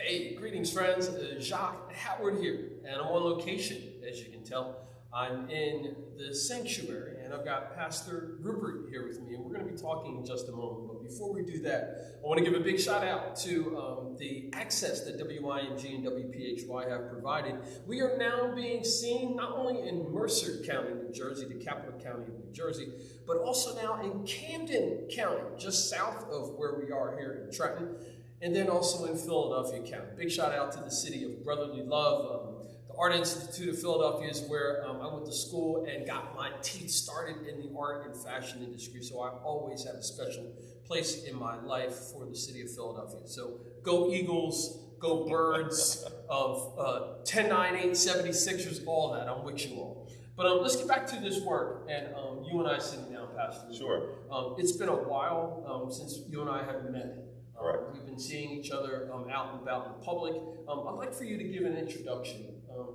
Hey, greetings, friends. Jacque Howard here, and I'm on location, as you can tell. I'm in the sanctuary, and I've got Pastor Rupert here with me, and we're going to be talking in just a moment. But before we do that, I want to give a big shout out to the access that WING and WPHY have provided. We are now being seen not only in Mercer County, New Jersey, the capital county of New Jersey, but also now in Camden County, just south of where we are here in Trenton. And then also in Philadelphia County. Big shout out to the city of brotherly love. The Art Institute of Philadelphia is where I went to school and got my teeth started in the art and fashion industry. So I always have a special place in my life for the city of Philadelphia. So go Eagles, go Birds, of 10, 9, 8, 76ers, all that. I'm with you all. But let's get back to this work, and you and I sitting down, Pastor. Sure. It's been a while since you and I have met. Correct. We've been seeing each other out and about in public. I'd like for you to give an introduction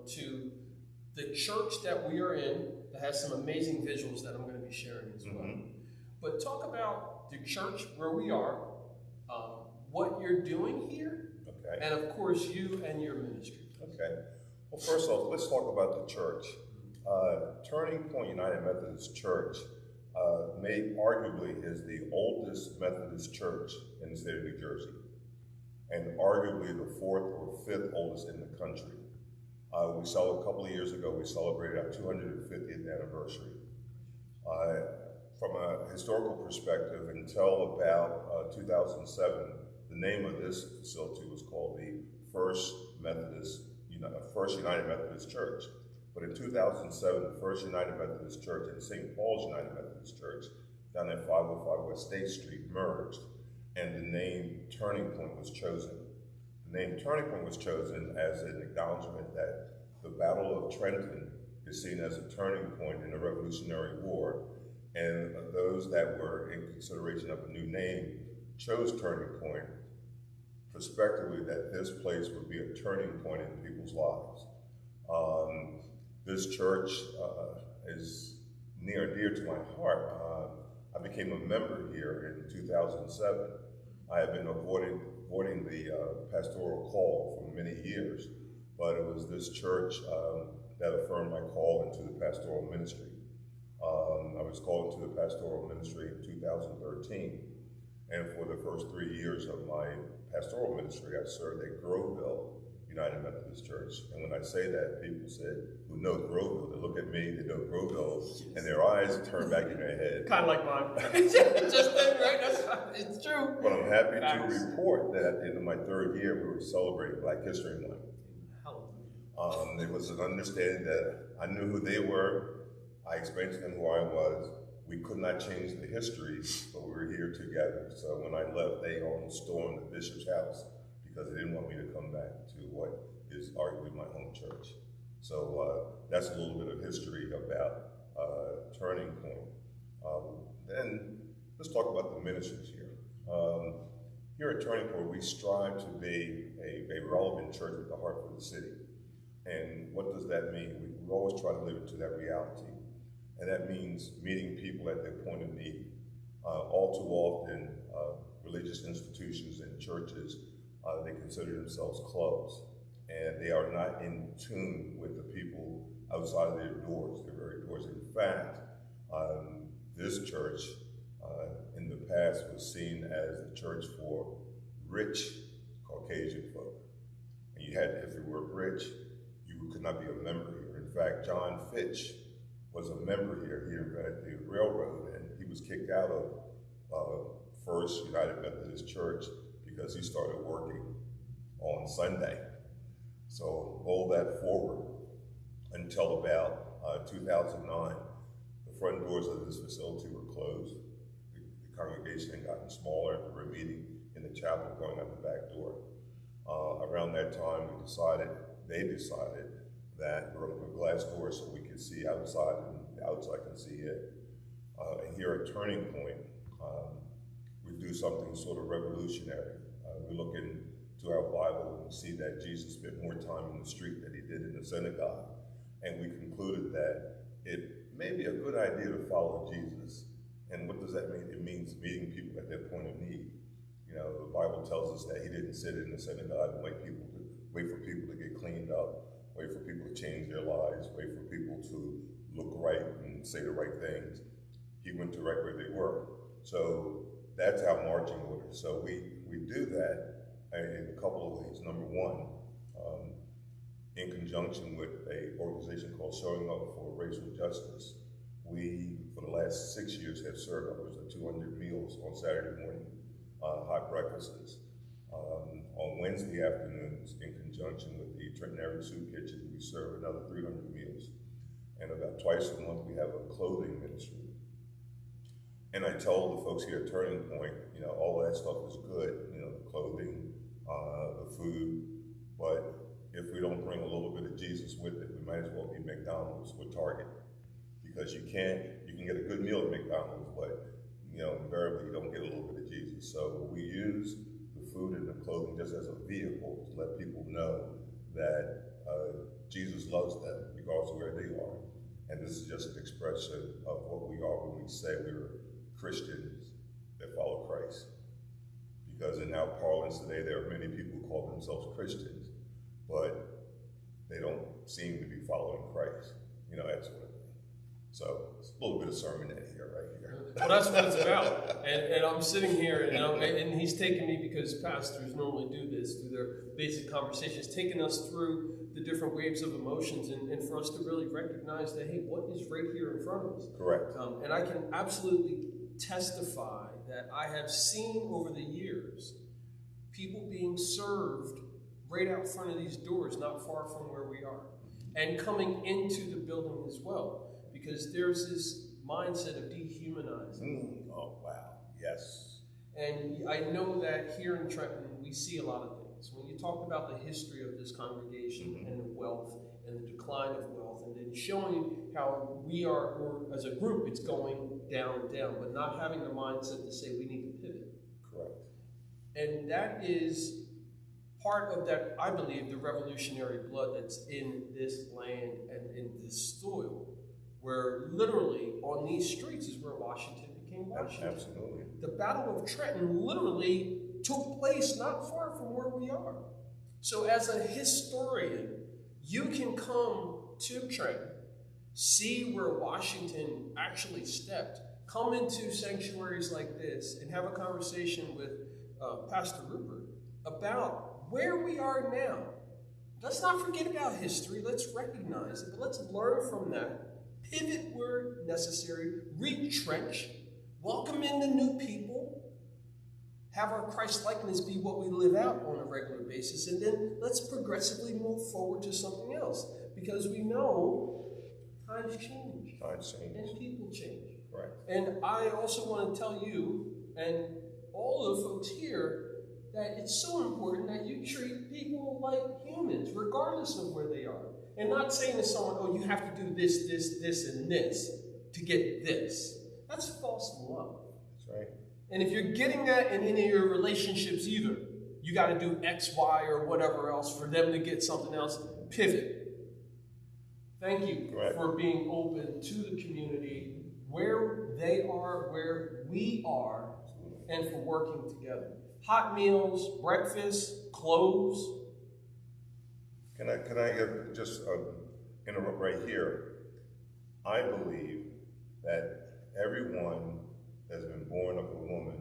to the church that we are in that has some amazing visuals that I'm going to be sharing as well. But talk about the church where we are, what you're doing here, Okay. and of course you and your ministry. Okay. Well, first off, let's talk about the church. Turning Point United Methodist Church arguably is the oldest Methodist church in the state of New Jersey, and arguably the 4th or 5th oldest in the country. A couple of years ago, we celebrated our 250th anniversary. From a historical perspective, until about 2007, the name of this facility was called the First United Methodist Church. But in 2007, the First United Methodist Church and St. Paul's United Methodist Church down at 505 West State Street merged, and the name Turning Point was chosen. The name Turning Point was chosen as an acknowledgement that the Battle of Trenton is seen as a turning point in the Revolutionary War, and those that were in consideration of a new name chose Turning Point, prospectively that this place would be a turning point in people's lives. This church is near and dear to my heart. I became a member here in 2007. I have been avoiding the pastoral call for many years, but it was this church that affirmed my call into the pastoral ministry. I was called into the pastoral ministry in 2013, and for the first 3 years of my pastoral ministry, I served at Groveville United Methodist Church. And when I say that, people who know Groveville, they look at me, they know Groveville, and their eyes turn back in their head. Kind of like mine. Just then, right? It's true. But I'm happy to report that at the end of my 3rd year, we were celebrating Black History Month. It was an understanding that I knew who they were. I explained to them who I was. We could not change the history, but we were here together. So when I left, they almost stormed the bishop's house because they didn't want me to come back to what is arguably my home church. So that's a little bit of history about Turning Point. Then let's talk about the ministries here. Here at Turning Point, we strive to be a relevant church with the heart for the city. And what does that mean? We always try to live into that reality. And that means meeting people at their point of need. All too often, religious institutions and churches, they consider themselves closed, and they are not in tune with the people outside of their doors, their very doors. In fact, this church in the past was seen as the church for rich Caucasian folk. And if you were rich, you could not be a member here. In fact, John Fitch was a member here at the railroad, and he was kicked out of First United Methodist Church because he started working on Sunday. So roll that forward until about 2009. The front doors of this facility were closed. The congregation had gotten smaller. We were meeting in the chapel, going out the back door. Around that time, they decided that we're going to put glass doors so we can see outside and the outside can see in. And here at Turning Point, we do something sort of revolutionary. We look into our Bible and see that Jesus spent more time in the street than he did in the synagogue. And we concluded that it may be a good idea to follow Jesus. And what does that mean? It means meeting people at their point of need. the Bible tells us that he didn't sit in the synagogue and wait for people to get cleaned up, wait for people to change their lives, wait for people to look right and say the right things. He went to right where they were. So that's our marching order. So we do that in a couple of ways. Number one, in conjunction with an organization called Showing Up for Racial Justice, we, for the last 6 years, have served upwards of 200 meals on Saturday morning, hot breakfasts. On Wednesday afternoons, in conjunction with the Trenton area soup kitchen, we serve another 300 meals. And about twice a month, we have a clothing ministry. And I told the folks here at Turning Point, all that stuff is good, the clothing, the food, but if we don't bring a little bit of Jesus with it, we might as well be McDonald's or Target. Because you can get a good meal at McDonald's, but invariably you don't get a little bit of Jesus. So we use the food and the clothing just as a vehicle to let people know that Jesus loves them regardless of where they are. And this is just an expression of what we are when we say we're Christians that follow Christ. Because in our parlance today, there are many people who call themselves Christians, but they don't seem to be following Christ. That sort of thing. So it's a little bit of sermonette here, right here. Well, that's what it's about. And I'm sitting here, and he's taking me, because pastors normally do this through their basic conversations, taking us through the different waves of emotions, and for us to really recognize that, hey, what is right here in front of us? Correct. And I can absolutely testify that I have seen over the years people being served right out front of these doors, not far from where we are, and coming into the building as well. Because there's this mindset of dehumanizing. Oh, wow. Yes. And I know that here in Trenton, we see a lot of things. When you talk about the history of this congregation and the wealth and the decline of wealth, and then showing how we are, or as a group, it's going down and down, but not having the mindset to say we need to pivot. Correct. And that is part of that, I believe, the revolutionary blood that's in this land and in this soil. Where literally on these streets is where Washington became Washington. Absolutely. The Battle of Trenton literally took place not far from where we are. So as a historian, you can come to Trenton, see where Washington actually stepped, come into sanctuaries like this, and have a conversation with Pastor Rupert about where we are now. Let's not forget about history. Let's recognize it, but let's learn from that. Pivot where necessary, retrench, welcome in the new people, have our Christ-likeness be what we live out on a regular basis, and then let's progressively move forward to something else, because we know times change. Times change. And people change. Right. And I also want to tell you, and all the folks here, that it's so important that you treat people like humans, regardless of where they are. And not saying to someone, oh, you have to do this, and this to get this. That's false love. That's right. And if you're getting that in any of your relationships either, you got to do X, Y, or whatever else for them to get something else. Pivot. Thank you for being open to the community, where they are, where we are, and for working together. Hot meals, breakfast, clothes. Can I just interrupt right here? I believe that everyone that's been born of a woman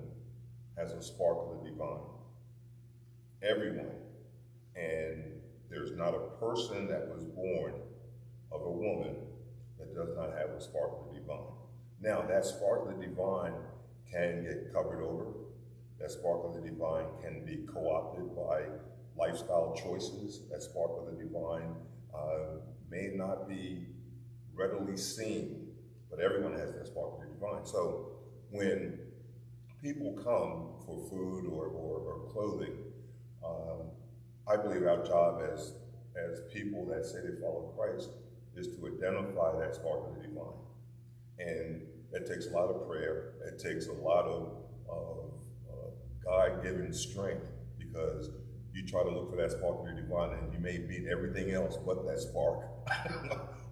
has a spark of the divine. Everyone. And there's not a person that was born of a woman that does not have a spark of the divine. Now, that spark of the divine can get covered over. That spark of the divine can be co-opted by lifestyle choices. That spark of the divine may not be readily seen, but everyone has that spark of the divine. So when people come for food or clothing, I believe our job as people that say they follow Christ is to identify that spark of the divine. And that takes a lot of prayer. It takes a lot of God-given strength, because you try to look for that spark of the divine and you may beat everything else but that spark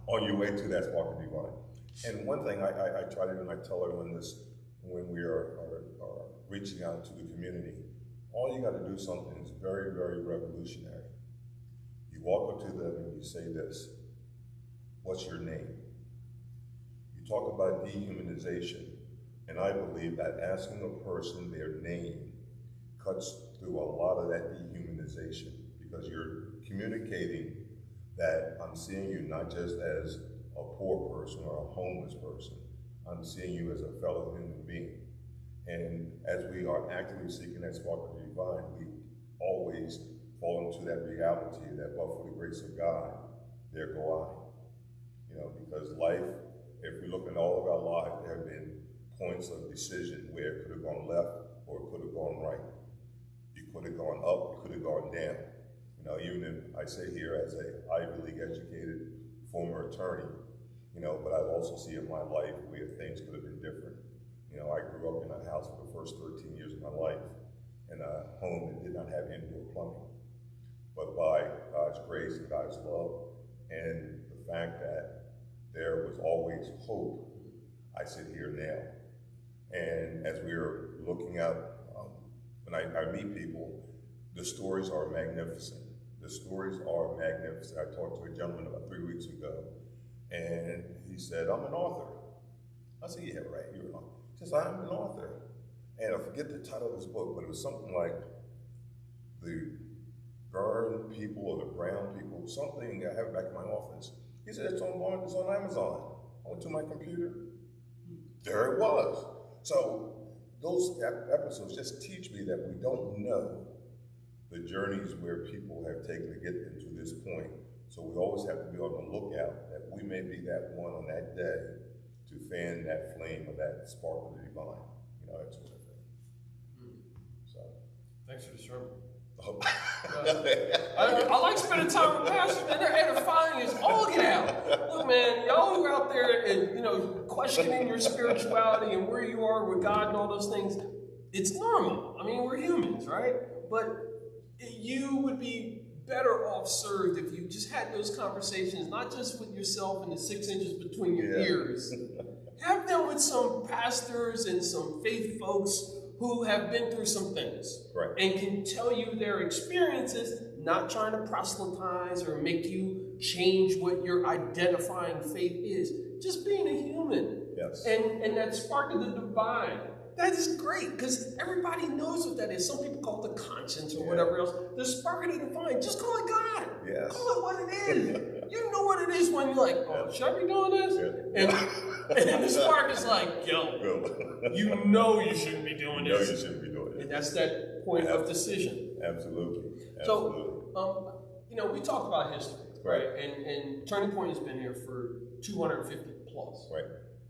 on your way to that spark of divine. And one thing I try to do, and I tell everyone this when we are reaching out to the community, all you got to do something is very, very revolutionary. You walk up to them and you say this, what's your name? You talk about dehumanization, and I believe that asking a person their name cuts through a lot of that dehumanization, because you're communicating that I'm seeing you not just as a poor person or a homeless person, I'm seeing you as a fellow human being. And as we are actively seeking that spark of the divine, we always fall into that reality that, but for the grace of God, there go I. You know, because life, if we look at all of our lives, there have been points of decision where it could have gone left or it could have gone right. You could have gone up, you could have gone down. You know, even if I say here as a Ivy League educated former attorney, you know, but I also see in my life where things could have been different. You know, I grew up in a house for the first 13 years of my life in a home that did not have indoor plumbing. But by God's grace and God's love and the fact that there was always hope, I sit here now. And as we're looking out, when I meet people, the stories are magnificent. The stories are magnificent. I talked to a gentleman about 3 weeks ago, and he said, I'm an author. I said, yeah, right, you're an author. He says, I'm an author. And I forget the title of this book, but it was something like the burn people or the brown people, something I have it back in my office. He said, it's on Amazon. I went to my computer. There it was. So those episodes just teach me that we don't know the journeys where people have taken to get them to this point. So we always have to be on the lookout that we may be that one on that day to fan that flame of that spark of the divine. You know, that sort of thing. So. Thanks for the sermon. Oh. I like spending time with pastors, man. They're edifying as all get out. Look, man, y'all who are out there and, you know, questioning your spirituality and where you are with God and all those things, it's normal. I mean, we're humans, right? But you would be better off served if you just had those conversations, not just with yourself and the 6 inches between your ears. Have them with some pastors and some faith folks who have been through some things, right, and can tell you their experiences, not trying to proselytize or make you change what your identifying faith is. Just being a human. Yes. And that spark of the divine. That is great, because everybody knows what that is. Some people call it the conscience or whatever else. The spark of the divine, just call it God. Yes. Call it what it is. You know what it is when you're like, oh, should I be doing this? Yeah. And then the spark is like, yo, you know you shouldn't be doing this. You know you shouldn't be doing it. And that's that point of decision. Absolutely. So, you know, we talk about history, right? And Turning Point has been here for 250 plus. Right.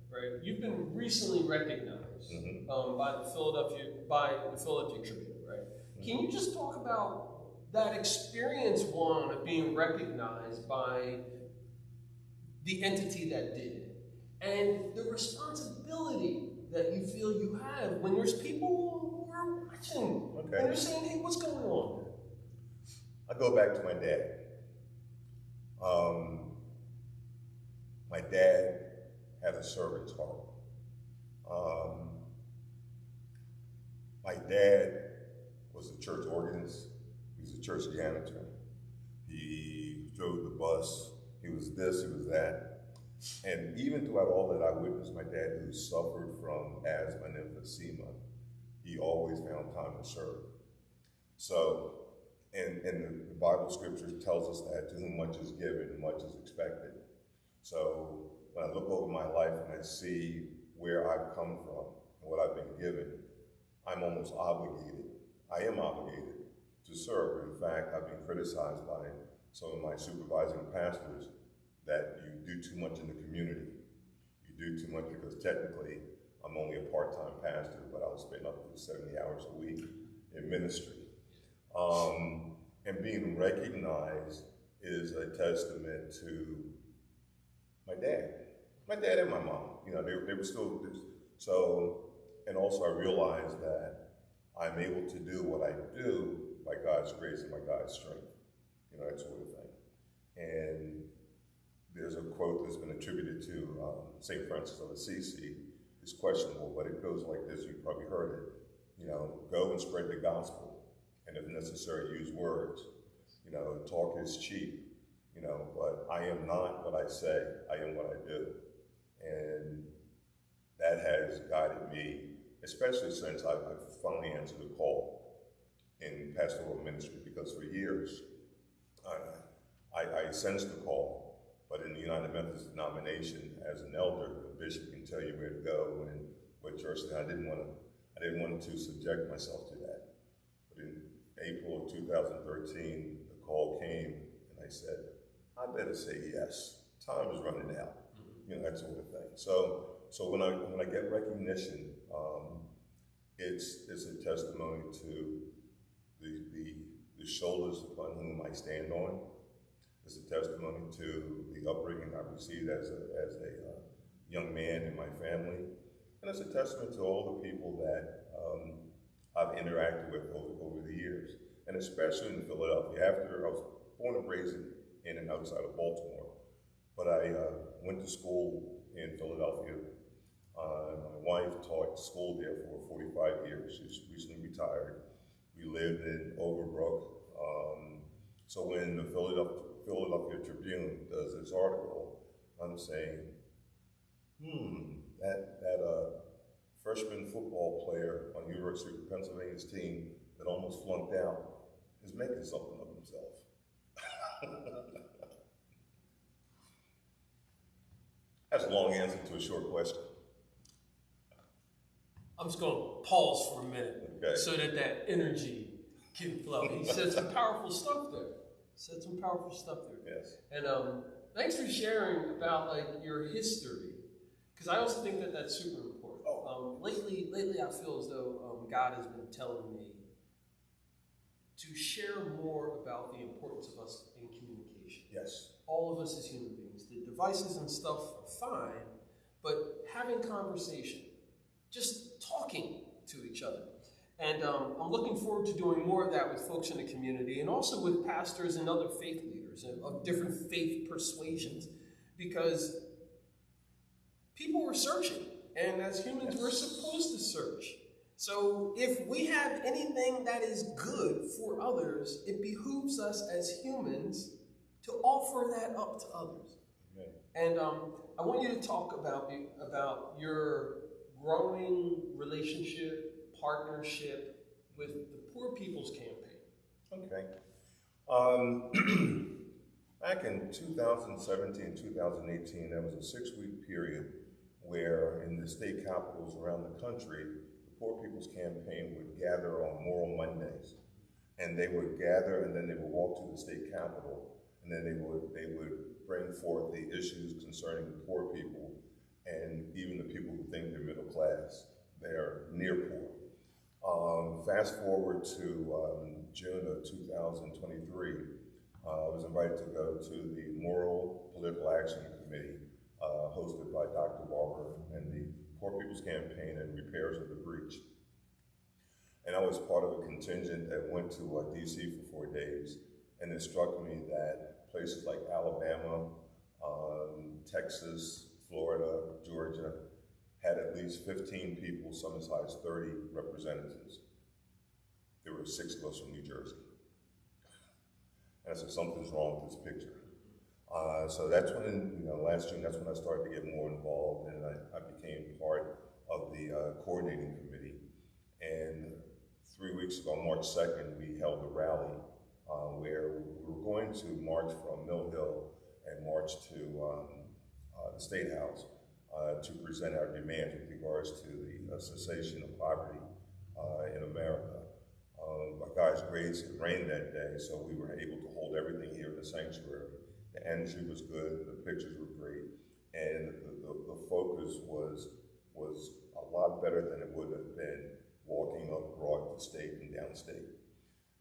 Right. You've been recently recognized by the Philadelphia Tribune, right? Can you just talk about that experience, one, of being recognized by the entity that did, and the responsibility that you feel you have when there's people who are watching and they're saying, hey, what's going on? I go back to my dad. My dad had a servant's heart. My dad was a church organist. He was a church janitor. He drove the bus. He was this, he was that. And even throughout all that I witnessed, my dad, who suffered from asthma and emphysema, he always found time to serve. So, and the Bible scripture tells us that to whom much is given, much is expected. So when I look over my life and I see where I've come from and what I've been given, I'm almost obligated. I am obligated to serve. In fact, I've been criticized by some of my supervising pastors that you do too much in the community. You do too much because technically I'm only a part-time pastor, but I'll spend up to 70 hours a week in ministry. And being recognized is a testament to my dad and my mom. You know, they were still, so, and also I realized that I'm able to do what I do by God's grace and by God's strength, you know, that sort of thing. And there's a quote that's been attributed to St. Francis of Assisi. It's questionable, but it goes like this, you probably heard it. You know, go and spread the gospel. and if necessary, use words. Talk is cheap, but I am not what I say, I am what I do. And that has guided me, especially since I've finally answered the call in pastoral ministry, because for years, I sensed the call, but in the United Methodist denomination, as an elder, the bishop can tell you where to go and what church, and I didn't want to subject myself to that. But in April of 2013, the call came, and I said, I better say yes. Time is running out, that sort of thing. So when I get recognition, it's a testimony to the shoulders upon whom I stand on. It's a testimony to the upbringing I received as a young man in my family. And it's a testament to all the people that I've interacted with over the years, and especially in Philadelphia. After I was born and raised in and outside of Baltimore, but I went to school in Philadelphia. My wife taught school there for 45 years. She's recently retired. We lived in Overbrook. So when the Philadelphia Tribune does its article, I'm saying, that freshman football player on University of Pennsylvania's team that almost flunked out is making something of himself. That's a long answer to a short question. I'm just going to pause for a minute, okay, so that energy can flow. He said some powerful stuff there. Yes. And thanks for sharing about your history, because I also think that that's super important. Lately, I feel as though God has been telling me to share more about the importance of us in communication. Yes. All of us as human beings. The devices and stuff are fine, but having conversation, just talking to each other. And I'm looking forward to doing more of that with folks in the community, and also with pastors and other faith leaders of different faith persuasions, because people were searching, and as humans, we're supposed to search. So if we have anything that is good for others, it behooves us as humans to offer that up to others. Okay. And I want you to talk about your growing relationship, partnership with the Poor People's Campaign. Okay. Back in 2017, 2018, there was a 6-week period where in the state capitals around the country, the Poor People's Campaign would gather on Moral Mondays. And they would gather, and then they would walk to the state capitol, and then they would bring forth the issues concerning the poor people, and even the people who think they're middle class. They're near poor. Fast forward to June of 2023, I was invited to go to the Moral Political Action Committee, hosted by Dr. Barber and the Poor People's Campaign and Repairs of the Breach. And I was part of a contingent that went to DC for 4 days, and it struck me that places like Alabama, Texas, Florida, Georgia, had at least 15 people, some as high as 30 representatives. There were 6 of us from New Jersey. And I said, something's wrong with this picture. So that's when, last June, that's when I started to get more involved, and I became part of the coordinating committee. And 3 weeks ago, March 2nd, we held a rally where we were going to march from Mill Hill and march to the State House to present our demands with regards to the cessation of poverty in America. By God's grace, it rained that day, so we were able to hold everything here in the sanctuary. The energy was good, the pictures were great, and the focus was a lot better than it would have been walking up Broad to State and downstate.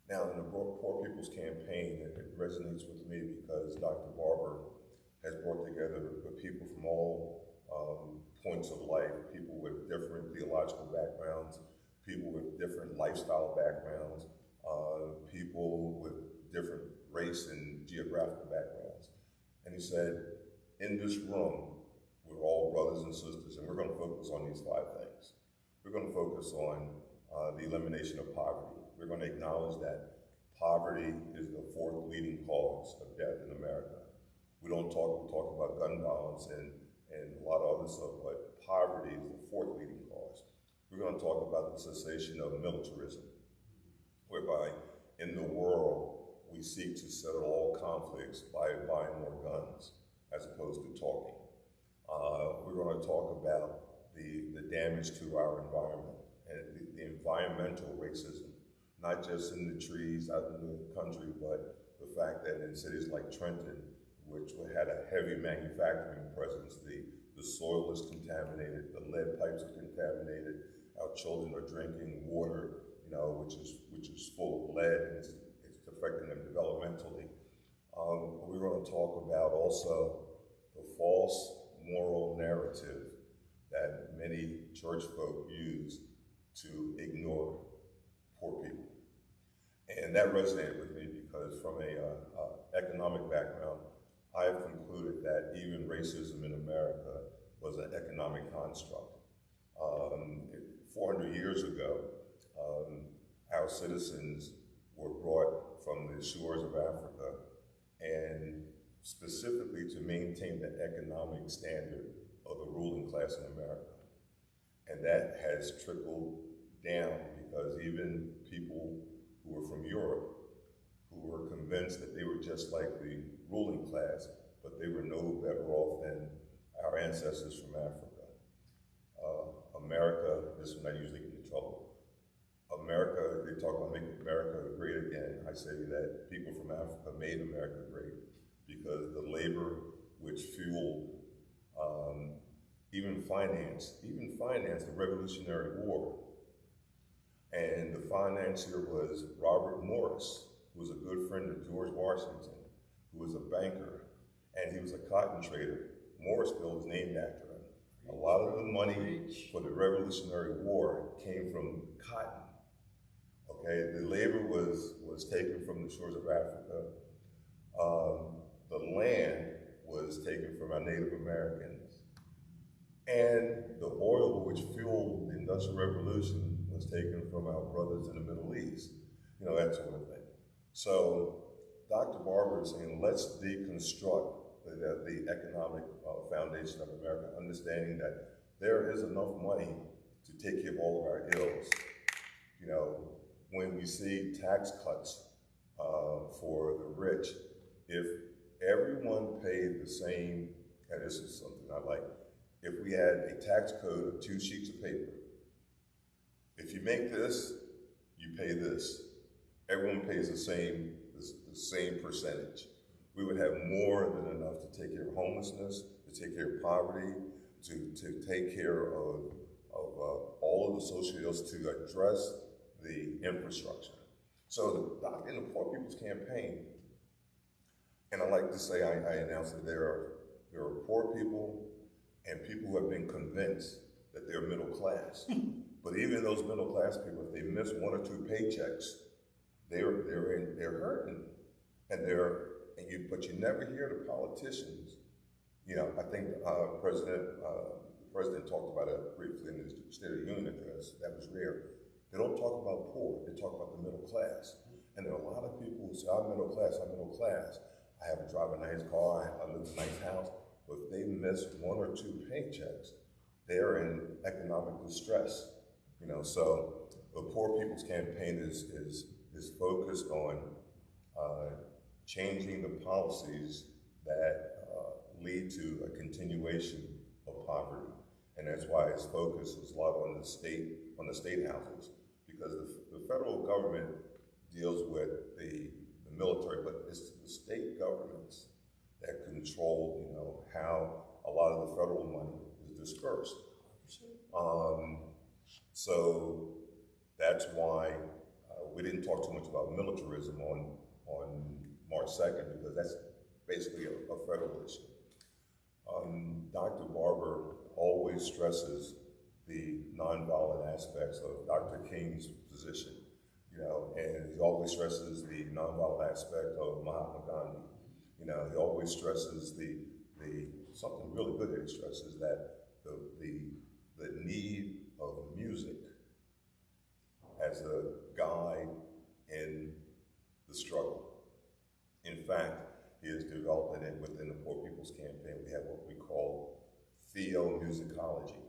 Now, in the Poor People's Campaign, it resonates with me because Dr. Barber has brought together the people from all points of life, people with different theological backgrounds, people with different lifestyle backgrounds, people with different race and geographical backgrounds. And he said, in this room, we're all brothers and sisters, and we're going to focus on these 5 things. We're going to focus on the elimination of poverty. we're going to acknowledge that poverty is the fourth leading cause of death in America. We talk about gun violence and a lot of other stuff, but poverty is the fourth leading cause. We're going to talk about the cessation of militarism, whereby in the world we seek to settle all conflicts by buying more guns as opposed to talking. We're going to talk about the damage to our environment and the environmental racism, not just in the trees out in the country, but the fact that in cities like Trenton, which had a heavy manufacturing presence, the soil is contaminated, the lead pipes are contaminated, our children are drinking water, which is full of lead, and it's affecting them developmentally. We're going to talk about also the false moral narrative that many church folk use to ignore poor people. And that resonated with me because from a economic background, I have concluded that even racism in America was an economic construct. 400 years ago, our citizens were brought from the shores of Africa, and specifically to maintain the economic standard of the ruling class in America. And that has trickled down because even people who were from Europe, who were convinced that they were just like the ruling class, but they were no better off than our ancestors from Africa. America, this is when I usually get in trouble. America, they talk about making America great again. I say that people from Africa made America great because the labor which fueled, even financed the Revolutionary War. And the financier was Robert Morris, who was a good friend of George Washington, who was a banker, and he was a cotton trader. Morrisville was named after him. A lot of the money for the Revolutionary War came from cotton. Okay, the labor was taken from the shores of Africa. The land was taken from our Native Americans. And the oil which fueled the Industrial Revolution was taken from our brothers in the Middle East. That sort of thing. So Dr. Barber is saying, let's deconstruct the economic foundation of America, understanding that there is enough money to take care of all of our ills. When we see tax cuts for the rich, if everyone paid the same, and this is something I like, if we had a tax code of 2 sheets of paper, if you make this, you pay this. Everyone pays the same percentage. We would have more than enough to take care of homelessness, to take care of poverty, to take care of all of the social ills, to address the infrastructure. So in the Poor People's Campaign, and I like to say, I announced that there are poor people and people who have been convinced that they're middle class. But even those middle class people, if they miss 1 or 2 paychecks, they're hurting, but you never hear the politicians. I think the president talked about it briefly in his State of the Union address. That was rare. They don't talk about poor. They talk about the middle class. And there are a lot of people who say, I'm middle class. I have to drive a nice car. I live in a nice house. But if they miss 1 or 2 paychecks, they're in economic distress. So the Poor People's Campaign is focused on changing the policies that lead to a continuation of poverty. And that's why its focus is a lot on the state houses, because the federal government deals with the military, but it's the state governments that control, how a lot of the federal money is dispersed. So that's why we didn't talk too much about militarism on March 2nd, because that's basically a federal issue. Dr. Barber always stresses the nonviolent aspects of Dr. King's position, and he always stresses the nonviolent aspect of Mahatma Gandhi. He always stresses the something really good that he stresses, that the need of music as a guide in the struggle. In fact, he is developing it within the Poor People's Campaign. We have what we call theomusicology,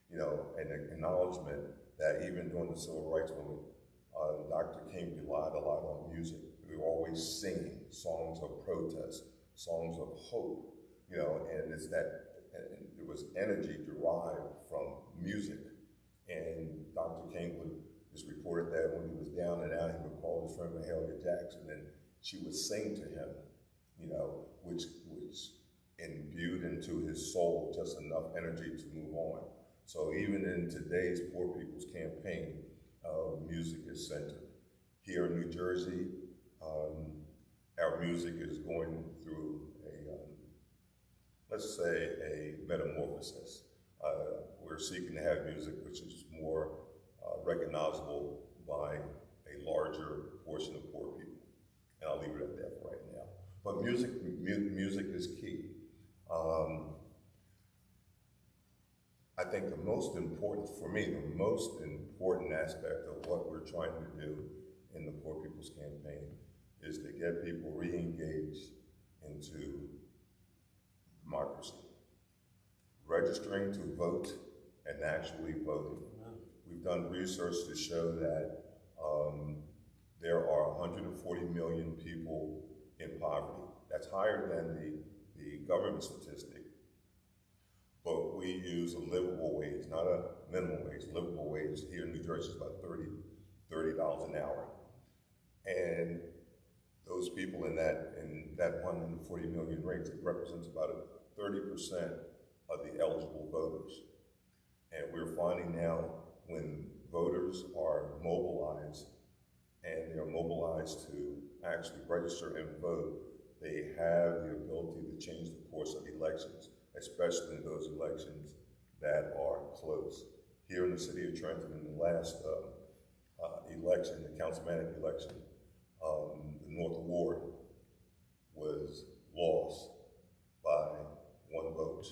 you know, an acknowledgement that even during the Civil Rights Movement, Dr. King relied a lot on music. We were always singing songs of protest, songs of hope, you know, and it's that, and there was energy derived from music. And Dr. King would just reported that when he was down and out, he would call his friend Mahalia Jackson, and she would sing to him, you know, which imbued into his soul just enough energy to move on. So even in today's Poor People's Campaign, music is centered. Here in New Jersey, our music is going through a, let's say, a metamorphosis. We're seeking to have music which is more recognizable by a larger portion of poor people. And I'll leave it at that for right now. But music is key. I think the most important, for me, the most important aspect of what we're trying to do in the Poor People's Campaign is to get people re-engaged into democracy. Registering to vote and actually voting. We've done research to show that there are 140 million people in poverty. That's higher than the government statistic. But we use a livable wage, not a minimum wage. Livable wage here in New Jersey is about $30 an hour. And those people in that 140 million range, it represents about 30% of the eligible voters. And we're finding now when voters are mobilized, and they're mobilized to actually register and vote, they have the ability to change the course of elections, especially in those elections that are close. Here in the city of Trenton, in the last election, the councilmanic election, the North Ward was lost by 1 vote.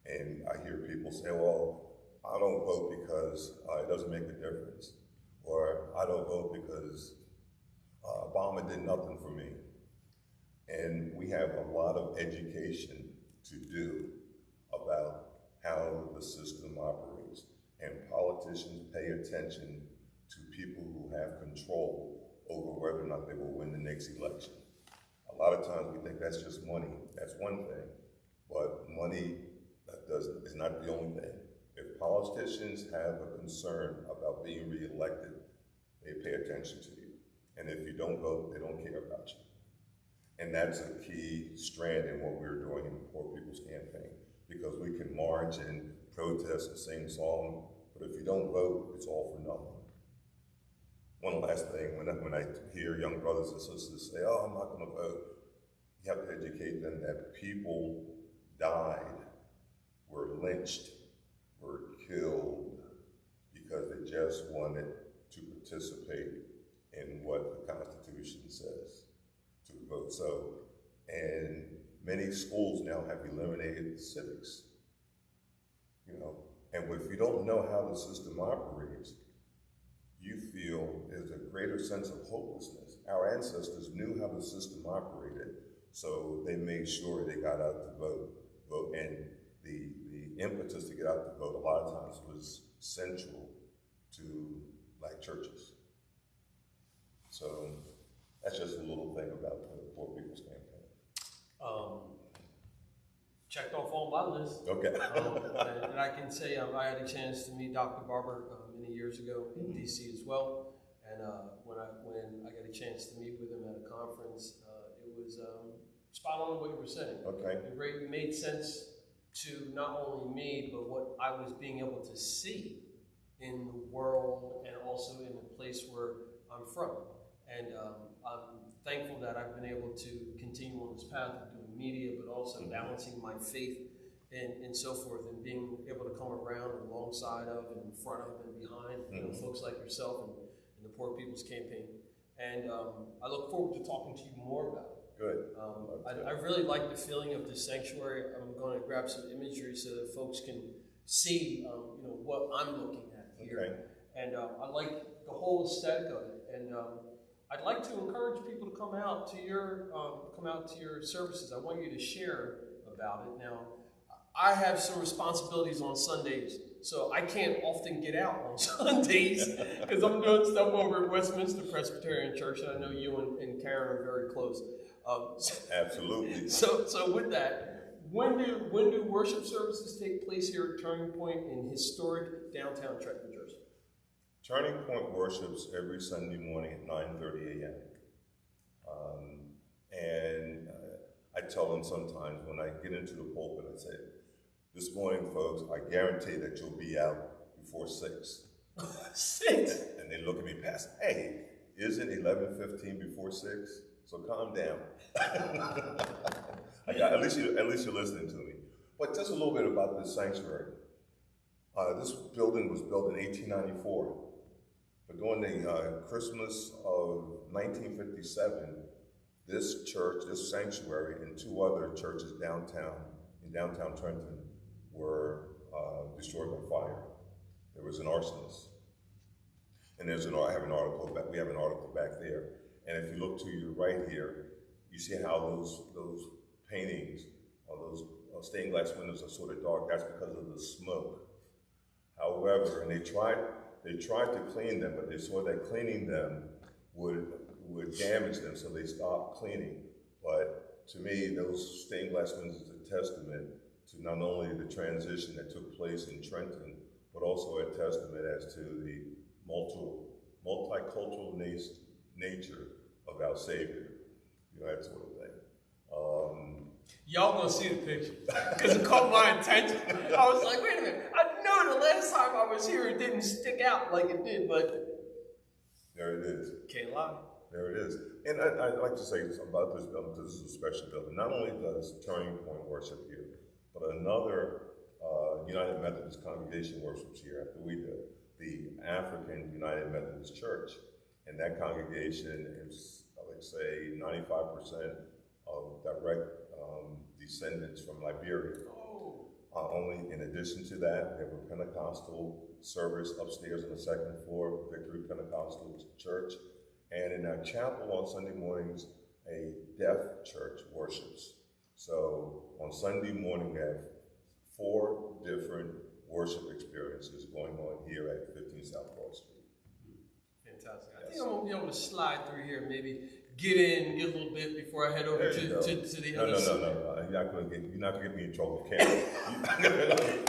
And I hear people say, well, I don't vote because it doesn't make a difference. Or I don't vote because Obama did nothing for me. And we have a lot of education to do about how the system operates. And politicians pay attention to people who have control over whether or not they will win the next election. A lot of times we think that's just money. That's one thing, but money is not the only thing. If politicians have a concern about being reelected, they pay attention to you. And if you don't vote, they don't care about you. And that's a key strand in what we're doing in the Poor People's Campaign, because we can march and protest and sing songs, but if you don't vote, it's all for nothing. One last thing, when I hear young brothers and sisters say, oh, I'm not gonna vote, you have to educate them that people died, were lynched, were killed, because they just wanted to participate in what the Constitution says, to vote. So, and many schools now have eliminated civics, you know, and if you don't know how the system operates, you feel there's a greater sense of hopelessness. Our ancestors knew how the system operated, so they made sure they got out to vote. And the impetus to get out to vote a lot of times was central to Black churches. So that's just a little thing about the Poor People's Campaign. Checked off on my list. Okay. And I can say I had a chance to meet Dr. Barber many years ago in DC as well. And when I got a chance to meet with him at a conference, it was spot on what you were saying. Okay. It made sense to not only me, but what I was being able to see in the world and also in the place where I'm from. And I'm thankful that I've been able to continue on this path of doing media, but also balancing my faith and so forth, and being able to come around alongside of and in front of and behind you know, folks like yourself and the Poor People's Campaign. And I look forward to talking to you more about it. Good. I really like the feeling of the sanctuary. I'm going to grab some imagery so that folks can see you know, what I'm looking at here. Okay. And I like the whole aesthetic of it. And I'd like to encourage people to come out to your services. I want you to share about it. Now, I have some responsibilities on Sundays, so I can't often get out on Sundays because I'm doing stuff over at Westminster Presbyterian Church, and I know you and Karen are very close. Absolutely. So with that, when do worship services take place here at Turning Point in historic downtown Trenton, New Jersey? Turning Point worships every Sunday morning at 9:30 a.m. And I tell them sometimes when I get into the pulpit, I say, this morning, folks, I guarantee that you'll be out before 6. 6? And they look at me past, hey, isn't 11:15 before 6? So calm down. At least you're listening to me. But just a little bit about this sanctuary. This building was built in 1894. But during the Christmas of 1957, this church, this sanctuary, and 2 other churches in downtown Trenton were destroyed by fire. There was an arsonist. And we have an article back there. And if you look to your right here, you see how those paintings, or those stained glass windows are sort of dark. That's because of the smoke. However, and they tried to clean them, but they saw that cleaning them would damage them, so they stopped cleaning. But to me, those stained glass windows is a testament to not only the transition that took place in Trenton, but also a testament as to the multicultural nature of our Savior. That sort of thing. Y'all gonna see the picture because it caught my attention. I was like, wait a minute. I know the last time I was here it didn't stick out like it did, but there it is. Can't lie. There it is. And I'd like to say about this building. This is a special building. Not only does Turning Point worship here, but another United Methodist congregation worships here after we do. The African United Methodist Church. And that congregation is, I would say, 95% of direct descendants from Liberia. Oh. Only in addition to that, we have a Pentecostal service upstairs on the 2nd floor, Victory Pentecostal Church. And in our chapel on Sunday mornings, a deaf church worships. So on Sunday morning, we have 4 different worship experiences going on here at 15 South Broad Street. Fantastic. I think I'm going to be able to slide through here, maybe get in, get a little bit before I head over to the other side. No. You're not going to get me in trouble, Ken.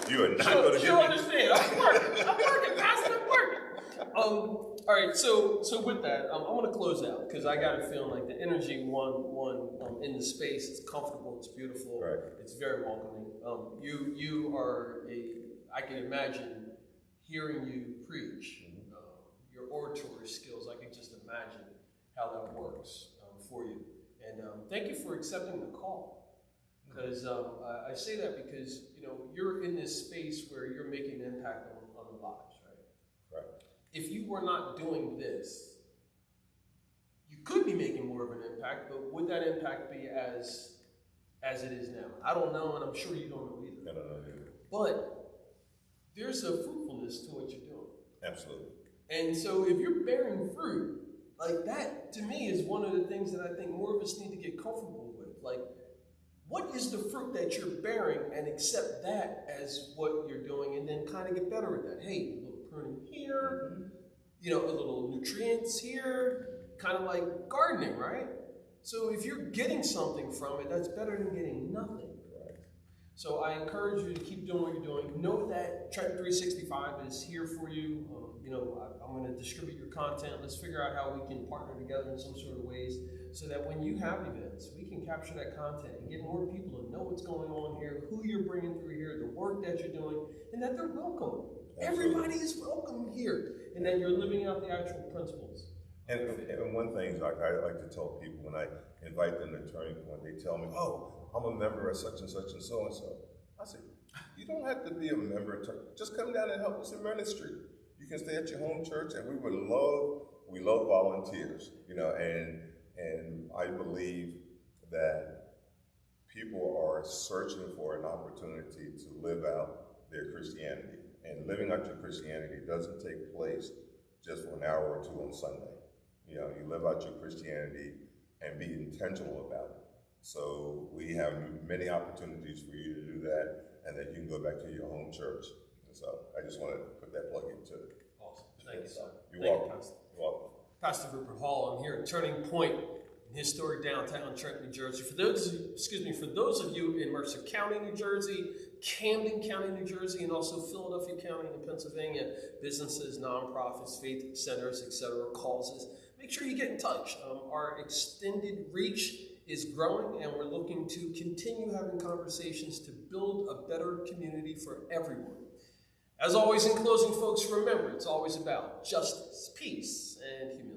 You are not going to get me. You understand. I'm working, Pastor, I'm working. All right, so with that, I want to close out because I got a feeling like the energy in the space. It's comfortable, it's beautiful, right. It's very welcoming. You are I can imagine hearing you preach, your oratory skills. I can just imagine how that works for you. And thank you for accepting the call. Because I say that because you're in this space where you're making an impact on the lives, right? Right. If you were not doing this, you could be making more of an impact, but would that impact be as it is now? I don't know, and I'm sure you don't know either. I don't know either. But there's a fruitfulness to what you're doing. Absolutely. And so if you're bearing fruit, like that to me is one of the things that I think more of us need to get comfortable with. Like, what is the fruit that you're bearing, and accept that as what you're doing, and then kind of get better at that. Hey, a little pruning here, a little nutrients here, kind of like gardening, right? So if you're getting something from it, that's better than getting nothing. Right. So I encourage you to keep doing what you're doing. Know that Trenton 365 is here for you. I'm going to distribute your content. Let's figure out how we can partner together in some sort of ways so that when you have events, we can capture that content and get more people to know what's going on here, who you're bringing through here, the work that you're doing, and that they're welcome. Absolutely. Everybody is welcome here, and that you're living out the actual principles. And one thing, Jacque, I like to tell people when I invite them to Turning Point, they tell me, oh, I'm a member of such and such and so and so. I say, you don't have to be a member of Turning. Just come down and help us in ministry. You can stay at your home church, and we love volunteers, and I believe that people are searching for an opportunity to live out their Christianity. And living out your Christianity doesn't take place just for an hour or two on Sunday. You know, you live out your Christianity and be intentional about it. So we have many opportunities for you to do that, and then you can go back to your home church. And so I just want to put that plug into it. Awesome. Thank you, sir. You're welcome. You're welcome. Pastor Rupert Hall, I'm here at Turning Point in historic downtown Trenton, New Jersey. For those of you in Mercer County, New Jersey, Camden County, New Jersey, and also Philadelphia County in Pennsylvania, businesses, nonprofits, faith centers, etc., causes, make sure you get in touch. Our extended reach is growing, and we're looking to continue having conversations to build a better community for everyone. As always, in closing, folks, remember, it's always about justice, peace, and humility.